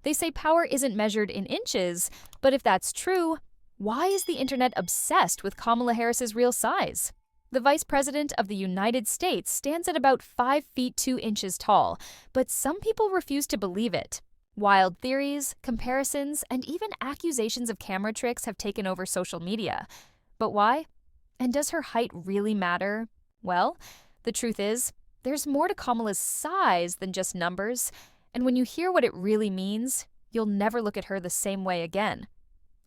They say power isn't measured in inches, but if that's true, why is the internet obsessed with Kamala Harris's real size? The Vice President of the United States stands at about 5 feet 2 inches tall, but some people refuse to believe it. Wild theories, comparisons, and even accusations of camera tricks have taken over social media. But why? And does her height really matter? Well, the truth is, there's more to Kamala's size than just numbers, and when you hear what it really means, you'll never look at her the same way again.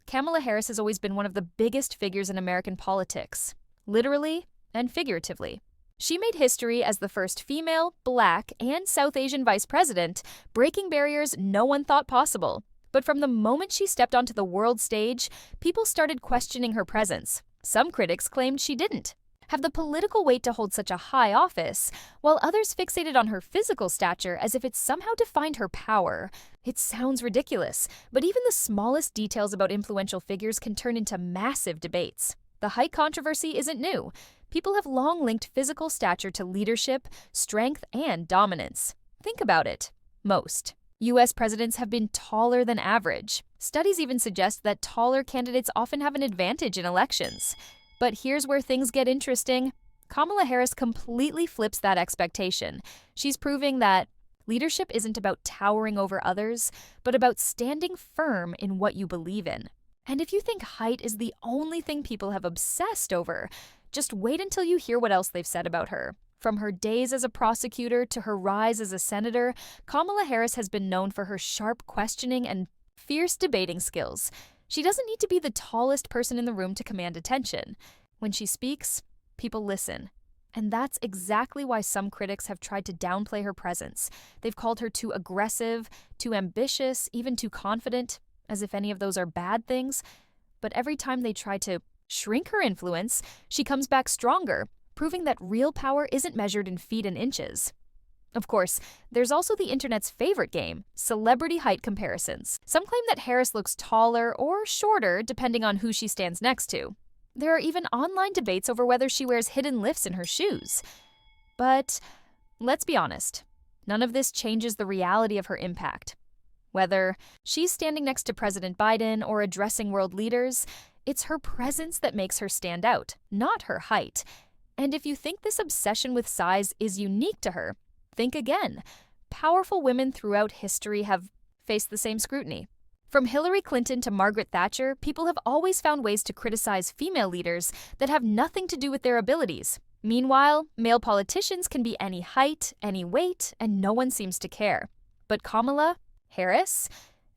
Kamala Harris has always been one of the biggest figures in American politics, literally and figuratively. She made history as the first female, Black, and South Asian vice president, breaking barriers no one thought possible. But from the moment she stepped onto the world stage, people started questioning her presence. Some critics claimed she didn't have the political weight to hold such a high office, while others fixated on her physical stature as if it somehow defined her power. It sounds ridiculous, but even the smallest details about influential figures can turn into massive debates. The height controversy isn't new. People have long linked physical stature to leadership, strength, and dominance. Think about it. Most U.S. presidents have been taller than average. Studies even suggest that taller candidates often have an advantage in elections. But here's where things get interesting. Kamala Harris completely flips that expectation. She's proving that leadership isn't about towering over others, but about standing firm in what you believe in. And if you think height is the only thing people have obsessed over, just wait until you hear what else they've said about her. From her days as a prosecutor to her rise as a senator, Kamala Harris has been known for her sharp questioning and fierce debating skills. She doesn't need to be the tallest person in the room to command attention. When she speaks, people listen. And that's exactly why some critics have tried to downplay her presence. They've called her too aggressive, too ambitious, even too confident, as if any of those are bad things. But every time they try to shrink her influence, she comes back stronger, proving that real power isn't measured in feet and inches. Of course, there's also the internet's favorite game, celebrity height comparisons. Some claim that Harris looks taller or shorter depending on who she stands next to. There are even online debates over whether she wears hidden lifts in her shoes. But let's be honest, none of this changes the reality of her impact. Whether she's standing next to President Biden or addressing world leaders, it's her presence that makes her stand out, not her height. And if you think this obsession with size is unique to her, think again. Powerful women throughout history have faced the same scrutiny. From Hillary Clinton to Margaret Thatcher, people have always found ways to criticize female leaders that have nothing to do with their abilities. Meanwhile, male politicians can be any height, any weight, and no one seems to care. But Kamala Harris?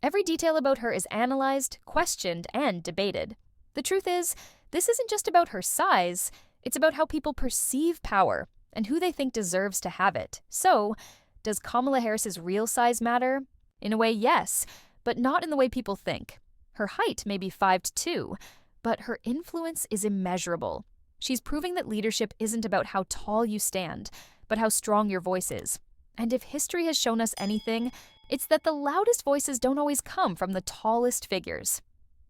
Every detail about her is analyzed, questioned, and debated. The truth is, this isn't just about her size, it's about how people perceive power and who they think deserves to have it. So, does Kamala Harris's real size matter? In a way, yes, but not in the way people think. Her height may be 5'2", but her influence is immeasurable. She's proving that leadership isn't about how tall you stand, but how strong your voice is. And if history has shown us anything, it's that the loudest voices don't always come from the tallest figures.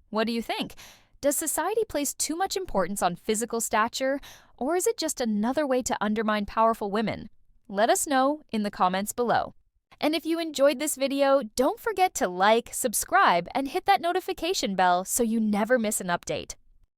What do you think? Does society place too much importance on physical stature, or is it just another way to undermine powerful women? Let us know in the comments below. And if you enjoyed this video, don't forget to like, subscribe, and hit that notification bell so you never miss an update.